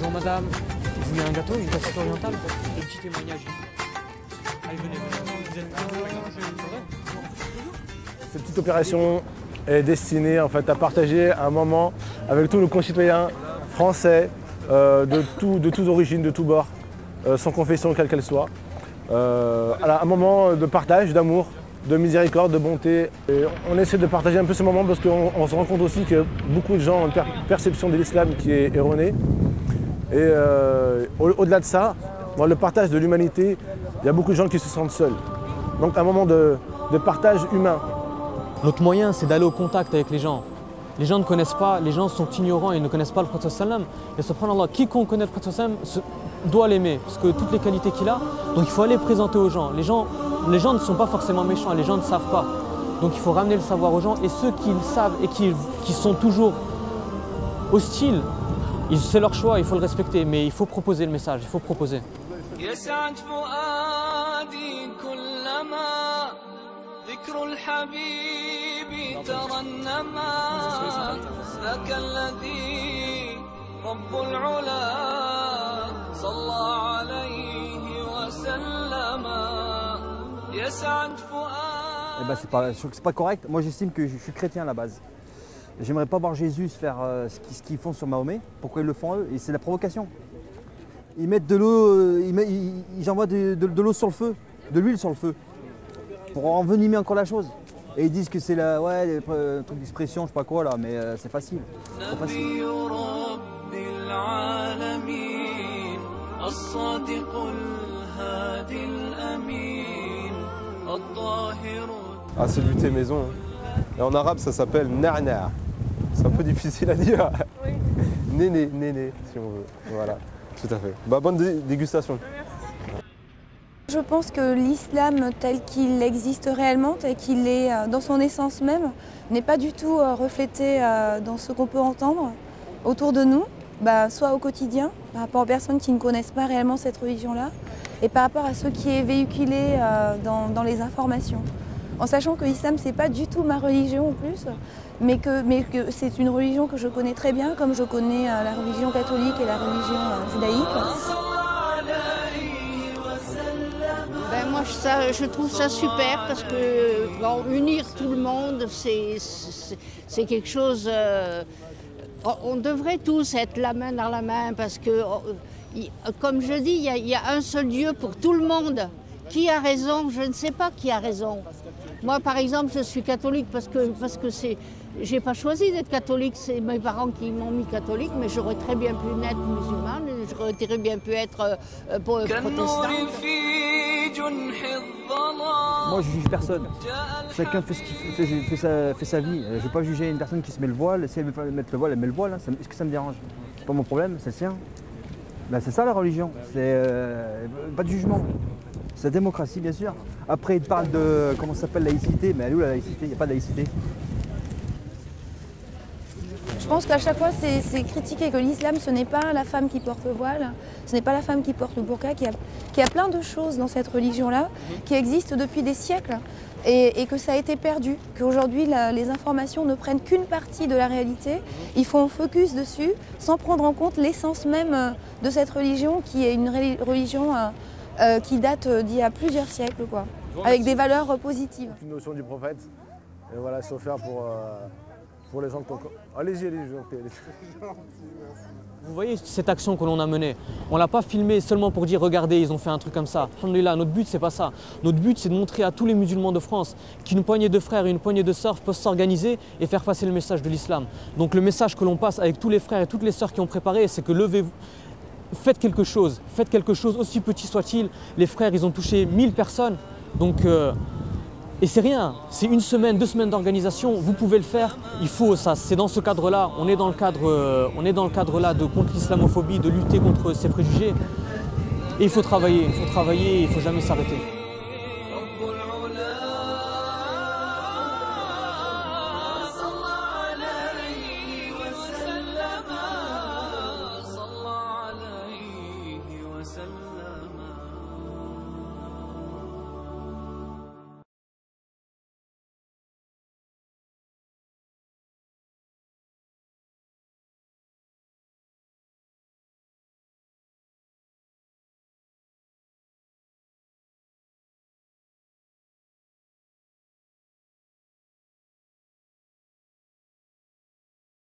Bonjour madame, vous voulez un gâteau, une glaçette orientale? Un petit témoignage. Allez, venez. Cette petite opération est destinée en fait, à partager un moment avec tous nos concitoyens français de toutes origines, de tous bords, sans confession quelle qu'elle soit. Un moment de partage, d'amour, de miséricorde, de bonté. Et on essaie de partager un peu ce moment parce qu'on se rend compte aussi que beaucoup de gens ont une perception de l'islam qui est erronée. Et au-delà de ça, dans le partage de l'humanité, il y a beaucoup de gens qui se sentent seuls. Donc un moment de partage humain. Notre moyen, c'est d'aller au contact avec les gens. Les gens ne connaissent pas, les gens sont ignorants et ne connaissent pas le Prophète sallam. Et subhanallah, quiconque connaît le Prophète sallam doit l'aimer, parce que toutes les qualités qu'il a, donc il faut aller présenter aux gens. Les gens ne sont pas forcément méchants, les gens ne savent pas. Donc il faut ramener le savoir aux gens, et ceux qui le savent et qui sont toujours hostiles, c'est leur choix, il faut le respecter, mais il faut proposer le message, il faut proposer. Eh ben, c'est pas correct. Moi j'estime que je suis chrétien à la base. J'aimerais pas voir Jésus faire ce qu'ils font sur Mahomet. Pourquoi ils le font eux? Et c'est la provocation. Ils mettent de l'eau, ils envoient de l'eau sur le feu, de l'huile sur le feu, pour envenimer encore la chose. Et ils disent que c'est un truc d'expression, je sais pas quoi là, mais c'est facile. Trop facile. Ah, c'est du thé maison. Et en arabe, ça s'appelle na'na'. C'est un peu difficile à dire. Oui. Néné, si on veut. Voilà, tout à fait. Bah, bonne dégustation. Je pense que l'islam tel qu'il existe réellement, tel qu'il est dans son essence même, n'est pas du tout reflété dans ce qu'on peut entendre autour de nous, soit au quotidien, par rapport aux personnes qui ne connaissent pas réellement cette religion-là, et par rapport à ce qui est véhiculé dans les informations. En sachant que l'islam, ce n'est pas du tout ma religion en plus, mais que c'est une religion que je connais très bien, comme je connais la religion catholique et la religion judaïque. Moi, je trouve ça super parce que unir tout le monde, c'est quelque chose... on devrait tous être la main dans la main parce que, comme je dis, il y a un seul Dieu pour tout le monde. Qui a raison? Je ne sais pas qui a raison. Moi, par exemple, je suis catholique parce que c'est... J'ai pas choisi d'être catholique, c'est mes parents qui m'ont mis catholique, mais j'aurais très bien pu naître musulmane, j'aurais très bien pu être protestante. Moi, je juge personne. Chacun fait ce qu'il fait sa vie. Je ne vais pas juger une personne qui se met le voile. Si elle veut mettre le voile, elle met le voile. Hein. Est-ce que ça me dérange? C'est pas mon problème, c'est le sien. C'est ça la religion. C'est pas de jugement. C'est la démocratie, bien sûr. Après, il parle de comment ça s'appelle laïcité, mais elle est où la laïcité? Il n'y a pas de laïcité. Je pense qu'à chaque fois, c'est critiquer que l'islam, ce n'est pas la femme qui porte le voile, ce n'est pas la femme qui porte le burqa, qu'il y a plein de choses dans cette religion-là qui existent depuis des siècles et que ça a été perdu, qu'aujourd'hui, les informations ne prennent qu'une partie de la réalité. Ils font focus dessus sans prendre en compte l'essence même de cette religion qui est une religion qui date d'il y a plusieurs siècles, quoi, avec des valeurs positives. Une notion du prophète, et voilà, c'est offert pour les gens qui ont... Allez-y, Vous voyez cette action que l'on a menée, on ne l'a pas filmée seulement pour dire regardez, ils ont fait un truc comme ça. Alhamdoulilah, notre but c'est pas ça. Notre but c'est de montrer à tous les musulmans de France qu'une poignée de frères et une poignée de sœurs peuvent s'organiser et faire passer le message de l'islam. Donc le message que l'on passe avec tous les frères et toutes les sœurs qui ont préparé, c'est que levez-vous. Faites quelque chose, aussi petit soit-il. Les frères, ils ont touché 1000 personnes, donc, et c'est rien, c'est 1 semaine, 2 semaines d'organisation, vous pouvez le faire, il faut ça, c'est dans ce cadre-là, on est dans le cadre-là de contre l'islamophobie, de lutter contre ces préjugés, et il faut travailler, il ne faut jamais s'arrêter.